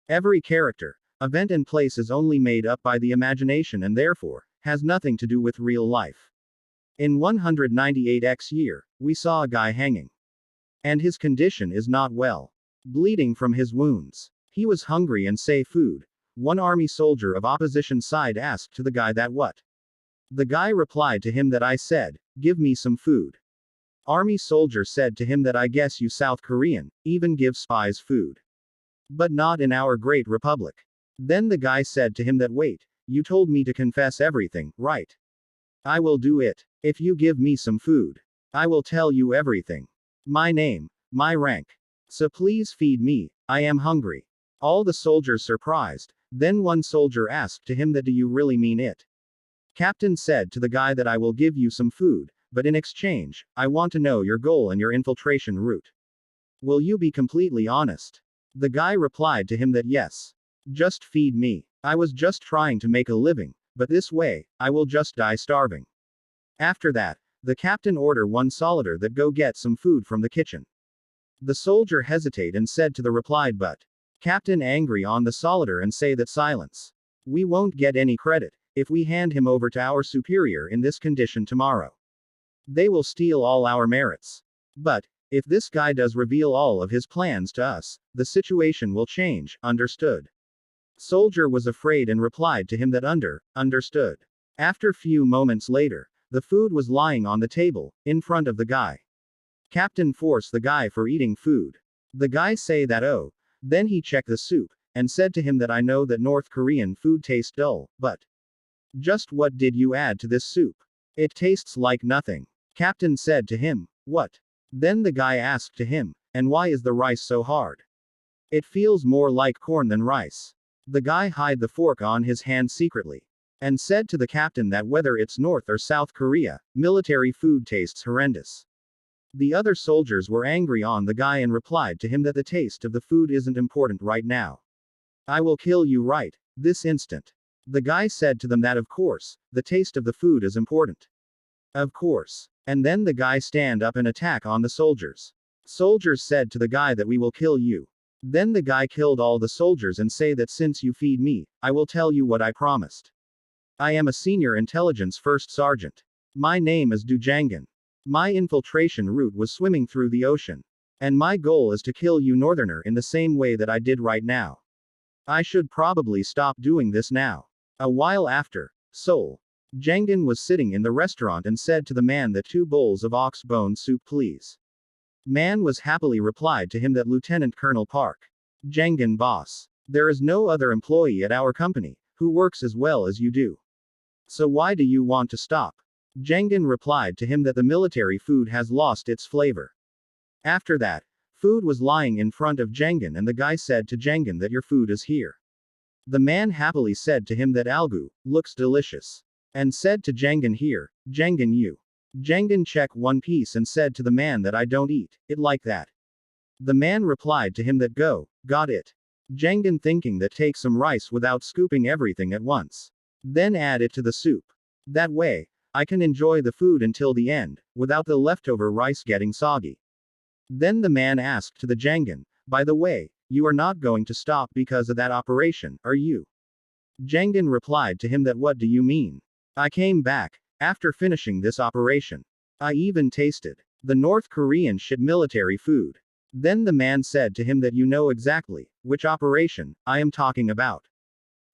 Every character, event and place is only made up by the imagination and therefore, has nothing to do with real life. In 198x year, we saw a guy hanging. And his condition is not well. Bleeding from his wounds. He was hungry and say food. One army soldier of opposition side asked to the guy that what? The guy replied to him that I said, give me some food. Army soldier said to him that I guess you South Korean, even give spies food. But not in our great republic. Then the guy said to him that wait, you told me to confess everything, right? I will do it. If you give me some food. I will tell you everything. My name, my rank. So please feed me, I am hungry. All the soldiers surprised. Then one soldier asked to him that do you really mean it? Captain said to the guy that I will give you some food, but in exchange, I want to know your goal and your infiltration route. Will you be completely honest? The guy replied to him that yes. Just feed me. I was just trying to make a living, but this way, I will just die starving. After that, the captain ordered one soldier that go get some food from the kitchen. The soldier hesitate and said to the replied but. Captain angry on the soldier and say that silence. We won't get any credit, if we hand him over to our superior in this condition tomorrow. They will steal all our merits. But, if this guy does reveal all of his plans to us, the situation will change, understood? Soldier was afraid and replied to him that understood. After few moments later, the food was lying on the table, in front of the guy. Captain forced the guy for eating food. The guy say that oh. Then he checked the soup, and said to him that I know that North Korean food tastes dull, but. Just what did you add to this soup? It tastes like nothing. Captain said to him, what? Then the guy asked to him, and why is the rice so hard? It feels more like corn than rice. The guy hid the fork on his hand secretly. And said to the captain that whether it's North or South Korea, military food tastes horrendous. The other soldiers were angry on the guy and replied to him that the taste of the food isn't important right now. I will kill you right this instant. The guy said to them that of course, the taste of the food is important. Of course. And then the guy stand up and attack on the soldiers. Soldiers said to the guy that we will kill you. Then the guy killed all the soldiers and say that since you feed me, I will tell you what I promised. I am a senior intelligence first sergeant. My name is Dujangan. My infiltration route was swimming through the ocean. And my goal is to kill you northerner in the same way that I did right now. I should probably stop doing this now. A while after, Seoul. Jangan was sitting in the restaurant and said to the man that 2 bowls of ox bone soup please. Man was happily replied to him that Lieutenant Colonel Park. Jangan boss. There is no other employee at our company, who works as well as you do. So why do you want to stop? Jangan replied to him that the military food has lost its flavor. After that, food was lying in front of Jangan and the guy said to Jangan that your food is here. The man happily said to him that algu, looks delicious. And said to Jangan here, Jangan you. Jangan check one piece and said to the man that I don't eat it like that. The man replied to him that go, got it. Jangan thinking that take some rice without scooping everything at once. Then add it to the soup. That way, I can enjoy the food until the end, without the leftover rice getting soggy. Then the man asked to the Jangan, by the way, you are not going to stop because of that operation, are you? Jangan replied to him that what do you mean? I came back, after finishing this operation. I even tasted the North Korean shit military food. Then the man said to him that you know exactly which operation I am talking about.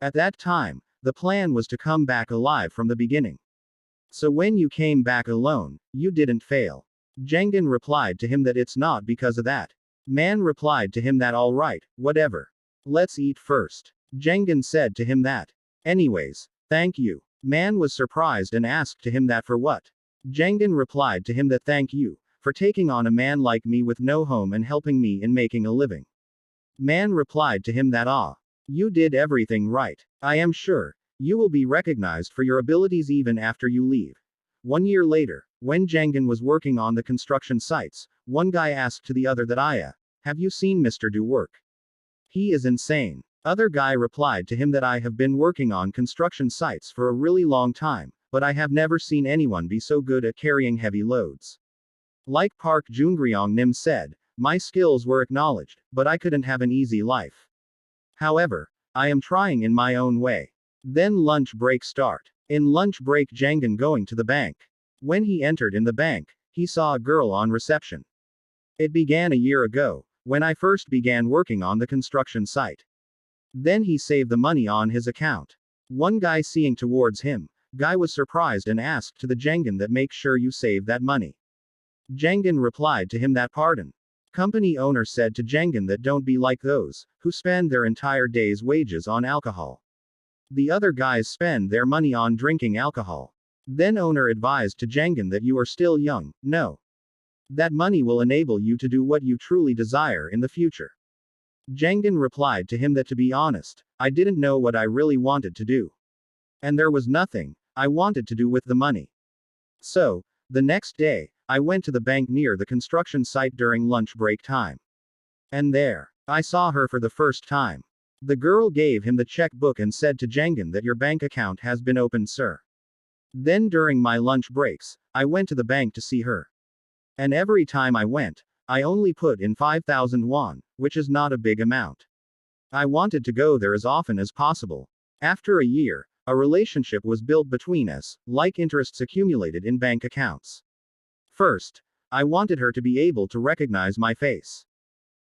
At that time, the plan was to come back alive from the beginning. So when you came back alone, you didn't fail. Jangan replied to him that it's not because of that. Man replied to him that all right, whatever. Let's eat first. Jangan said to him that. Anyways, thank you. Man was surprised and asked to him that for what. Jangan replied to him that thank you, for taking on a man like me with no home and helping me in making a living. Man replied to him that you did everything right. I am sure, you will be recognized for your abilities even after you leave. 1 year later, when Jangan was working on the construction sites, one guy asked to the other that have you seen Mr. Do work? He is insane. Other guy replied to him that I have been working on construction sites for a really long time, but I have never seen anyone be so good at carrying heavy loads. Like Park Jungryong Nim said, my skills were acknowledged, but I couldn't have an easy life. However, I am trying in my own way. Then lunch break start. In lunch break Jangan going to the bank. When he entered in the bank, he saw a girl on reception. It began a year ago, when I first began working on the construction site. Then he saved the money on his account. One guy seeing towards him, guy was surprised and asked to the Jangan that make sure you save that money. Jangan replied to him that pardon. Company owner said to Jangan that don't be like those, who spend their entire day's wages on alcohol. The other guys spend their money on drinking alcohol. Then owner advised to Jangan that you are still young, no. That money will enable you to do what you truly desire in the future. Jangan replied to him that to be honest, I didn't know what I really wanted to do. And there was nothing I wanted to do with the money. So, the next day, I went to the bank near the construction site during lunch break time. And there, I saw her for the first time. The girl gave him the checkbook and said to Jangan that your bank account has been opened, sir. Then during my lunch breaks, I went to the bank to see her. And every time I went, I only put in 5,000 won, which is not a big amount. I wanted to go there as often as possible. After a year, a relationship was built between us, like interests accumulated in bank accounts. First, I wanted her to be able to recognize my face.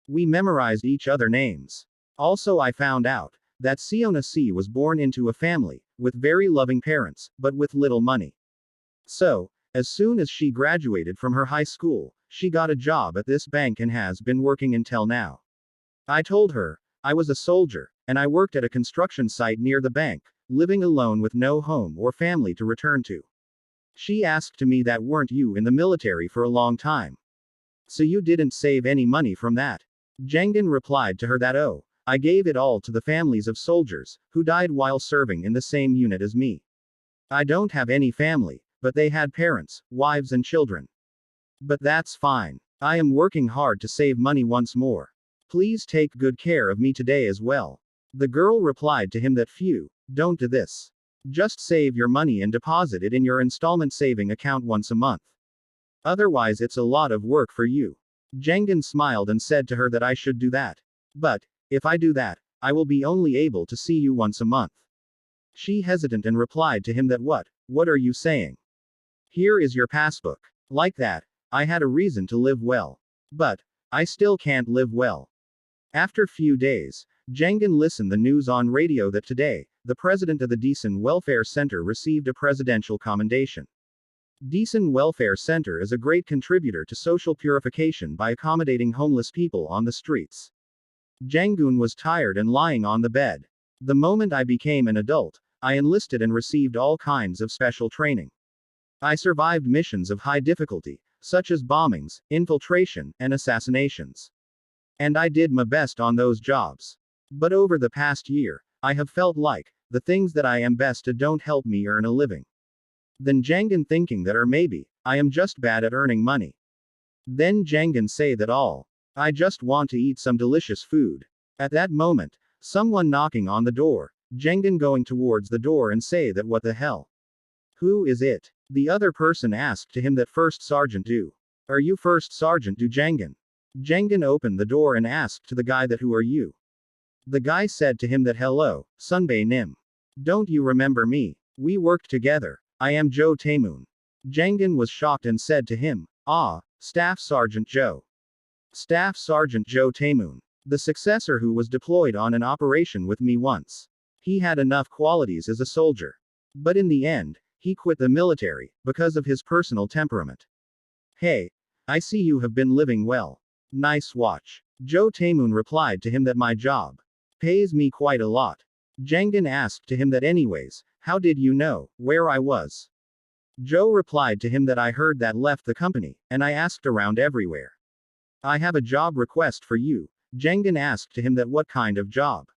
We memorized each other names. Also I found out that Siona C was born into a family, with very loving parents, but with little money. So, as soon as she graduated from her high school, she got a job at this bank and has been working until now. I told her, I was a soldier, and I worked at a construction site near the bank, living alone with no home or family to return to. She asked to me that weren't you in the military for a long time? So you didn't save any money from that? Jangan replied to her that oh, I gave it all to the families of soldiers, who died while serving in the same unit as me. I don't have any family, but they had parents, wives and children. But that's fine. I am working hard to save money once more. Please take good care of me today as well. The girl replied to him that phew, don't do this. Just save your money and deposit it in your installment saving account once a month. Otherwise it's a lot of work for you. Jangan smiled and said to her that I should do that. But, if I do that, I will be only able to see you once a month. She hesitant and replied to him that what are you saying? Here is your passbook. Like that, I had a reason to live well. But, I still can't live well. After few days, Jangan listened the news on radio that today, the president of the Decent Welfare Center received a presidential commendation. Decent Welfare Center is a great contributor to social purification by accommodating homeless people on the streets. Jangun was tired and lying on the bed. The moment I became an adult, I enlisted and received all kinds of special training. I survived missions of high difficulty, such as bombings, infiltration, and assassinations. And I did my best on those jobs. But over the past year, I have felt like, the things that I am best at don't help me earn a living. Then Jangan thinking that or maybe, I am just bad at earning money. Then Jangan say that I just want to eat some delicious food. At that moment, someone knocking on the door, Jangan going towards the door and say that what the hell? Who is it? The other person asked to him that First Sergeant Do. Are you First Sergeant Do Jangan? Jangan opened the door and asked to the guy that who are you? The guy said to him that hello, Sunbae Nim. Don't you remember me? We worked together. I am Joe Taemoon. Jangan was shocked and said to him, Staff Sergeant Joe. Staff Sergeant Joe Taemoon. The successor who was deployed on an operation with me once. He had enough qualities as a soldier. But in the end, he quit the military, because of his personal temperament. Hey, I see you have been living well. Nice watch. Joe Taemoon replied to him that my job pays me quite a lot. Jangan asked to him that anyways, how did you know where I was? Joe replied to him that I heard that left the company, and I asked around everywhere. I have a job request for you. Jangan asked to him that what kind of job?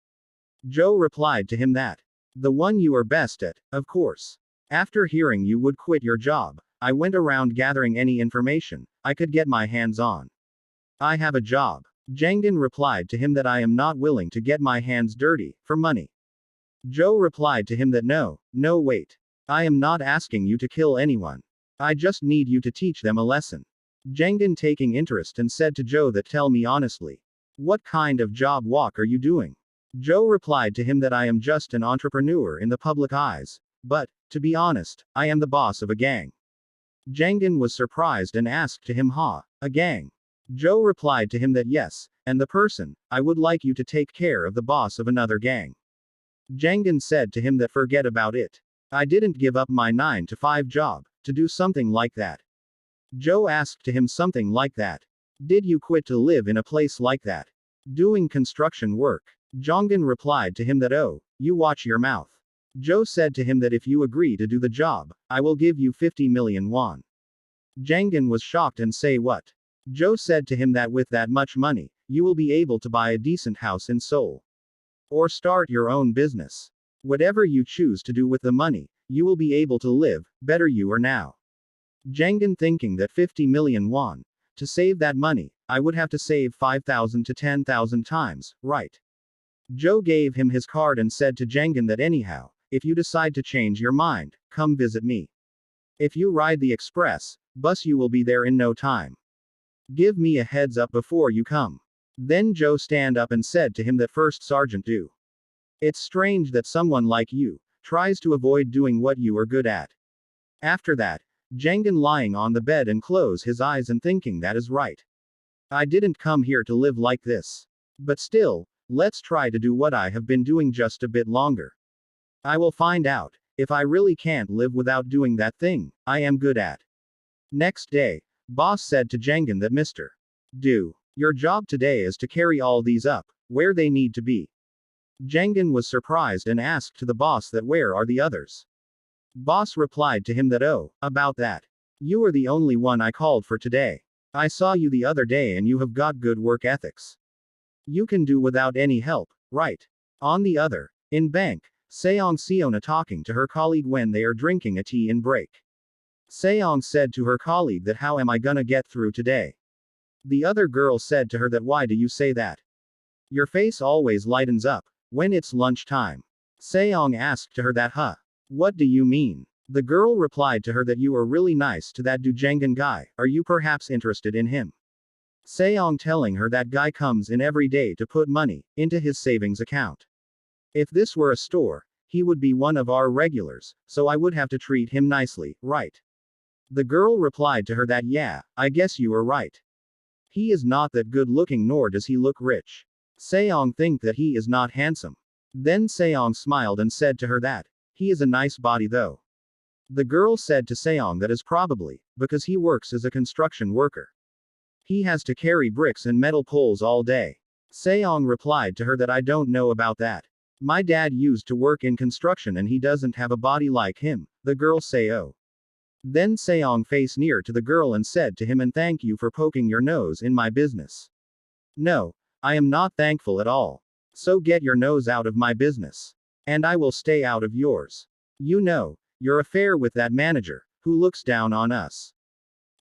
Joe replied to him that the one you are best at, of course. After hearing you would quit your job, I went around gathering any information I could get my hands on. I have a job. Jangan replied to him that I am not willing to get my hands dirty for money. Joe replied to him that no, wait. I am not asking you to kill anyone. I just need you to teach them a lesson. Jangan taking interest and said to Joe that tell me honestly. What kind of job walk are you doing? Joe replied to him that I am just an entrepreneur in the public eyes. But, to be honest, I am the boss of a gang. Jangin was surprised and asked to him, a gang? Joe replied to him that yes, and the person, I would like you to take care of the boss of another gang. Jangin said to him that forget about it. I didn't give up my 9 to 5 job, to do something like that. Joe asked to him something like that. Did you quit to live in a place like that? Doing construction work? Jangin replied to him that oh, you watch your mouth. Joe said to him that if you agree to do the job, I will give you 50 million won. Jangin was shocked and say what? Joe said to him that with that much money, you will be able to buy a decent house in Seoul. Or start your own business. Whatever you choose to do with the money, you will be able to live better you are now. Jangin thinking that 50 million won. To save that money, I would have to save 5,000 to 10,000 times, right? Joe gave him his card and said to Jangin that anyhow, if you decide to change your mind, come visit me. If you ride the express bus, you will be there in no time. Give me a heads up before you come. Then Joe stand up and said to him that first Sergeant do. It's strange that someone like you tries to avoid doing what you are good at. After that, Jangin lying on the bed and close his eyes and thinking that is right. I didn't come here to live like this. But still, let's try to do what I have been doing just a bit longer. I will find out if I really can't live without doing that thing I am good at. Next day, boss said to Jangin that Mr. Do. Your job today is to carry all these up, where they need to be. Jangin was surprised and asked to the boss that where are the others. Boss replied to him that oh, about that. You are the only one I called for today. I saw you the other day and you have got good work ethics. You can do without any help, right? On the other, in bank, Seong Seona talking to her colleague when they are drinking a tea in break. Seong said to her colleague that how am I gonna get through today? The other girl said to her that why do you say that? Your face always lightens up when it's lunchtime. Seong asked to her that what do you mean? The girl replied to her that you are really nice to that Jangin guy, are you perhaps interested in him? Seong telling her that guy comes in every day to put money into his savings account. If this were a store, he would be one of our regulars, so I would have to treat him nicely, right? The girl replied to her that yeah, I guess you are right. He is not that good looking nor does he look rich. Seong think that he is not handsome. Then Seong smiled and said to her that, he is a nice body though. The girl said to Seong that is probably, because he works as a construction worker. He has to carry bricks and metal poles all day. Seong replied to her that I don't know about that. My dad used to work in construction and he doesn't have a body like him, the girl say oh. Then Seong faced near to the girl and said to him and thank you for poking your nose in my business. No, I am not thankful at all. So get your nose out of my business. And I will stay out of yours. You know, your affair with that manager, who looks down on us.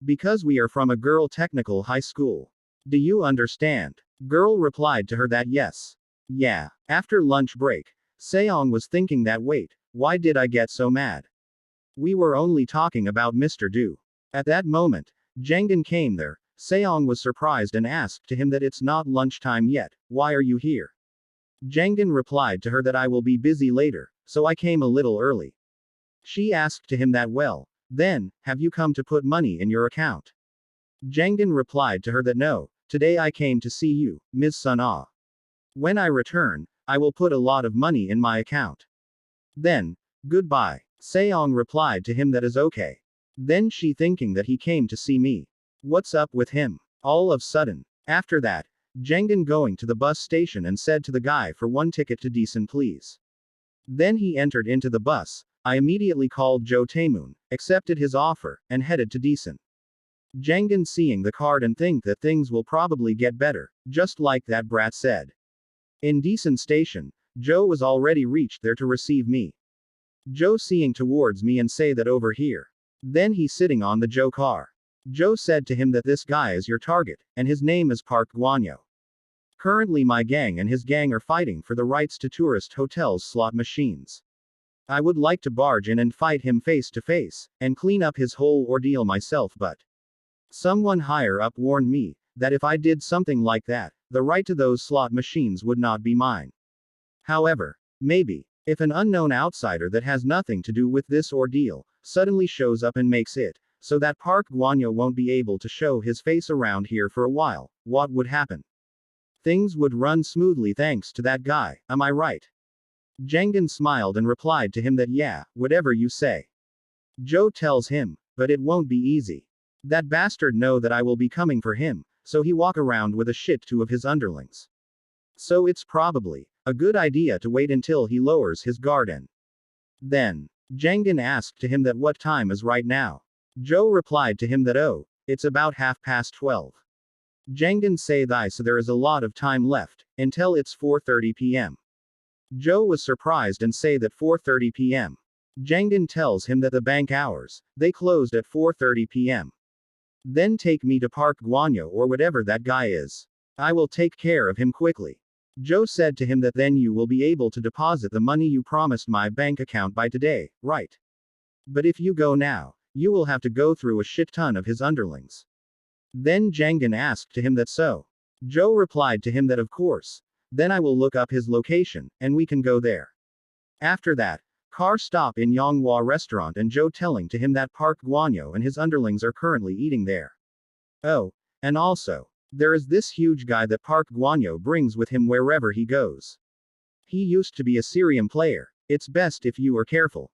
Because we are from a girl technical high school. Do you understand? Girl replied to her that yes. Yeah. After lunch break, Seong was thinking that wait, why did I get so mad? We were only talking about Mr. Do. At that moment, Jangin came there. Seong was surprised and asked to him that it's not lunchtime yet, why are you here? Jangin replied to her that I will be busy later, so I came a little early. She asked to him that well, then, have you come to put money in your account? Jangin replied to her that no, today I came to see you, Ms. Sun Ah. When I return, I will put a lot of money in my account. Then, goodbye. Seong replied to him that is okay. Then she thinking that he came to see me. What's up with him? All of sudden. After that, Jangin going to the bus station and said to the guy for one ticket to Decent please. Then he entered into the bus. I immediately called Joe Taemoon, accepted his offer, and headed to Decent. Jangin seeing the card and think that things will probably get better, just like that brat said. In Decent station, Joe was already reached there to receive me. Joe seeing towards me and say that over here. Then he sitting on the Joe car. Joe said to him that this guy is your target, and his name is Park Gwanyo. Currently my gang and his gang are fighting for the rights to tourist hotels slot machines. I would like to barge in and fight him face to face, and clean up his whole ordeal myself but. Someone higher up warned me, that if I did something like that, the right to those slot machines would not be mine. However, maybe, if an unknown outsider that has nothing to do with this ordeal suddenly shows up and makes it so that Park Guanyo won't be able to show his face around here for a while, what would happen? Things would run smoothly thanks to that guy, am I right? Jangan smiled and replied to him that yeah, whatever you say. Joe tells him, but it won't be easy. That bastard know that I will be coming for him, so he walk around with a shit two of his underlings. So it's probably a good idea to wait until he lowers his guard and then, Jangan asked to him that what time is right now. Joe replied to him that oh, it's about 12:30. Jangan say thy so there is a lot of time left, until it's 4:30 p.m. Joe was surprised and say that 4:30 p.m. Jangan tells him that the bank hours, they closed at 4:30 p.m. Then take me to Park Guanyo or whatever that guy is. I will take care of him quickly. Joe said to him that then you will be able to deposit the money you promised my bank account by today, right? But if you go now, you will have to go through a shit ton of his underlings. Then Jangan asked to him that so. Joe replied to him that of course. Then I will look up his location, and we can go there. After that, car stop in Yonghua restaurant and Joe telling to him that Park Guanyo and his underlings are currently eating there. Oh, and also, there is this huge guy that Park Guanyo brings with him wherever he goes. He used to be a Syrian player. It's best if you are careful.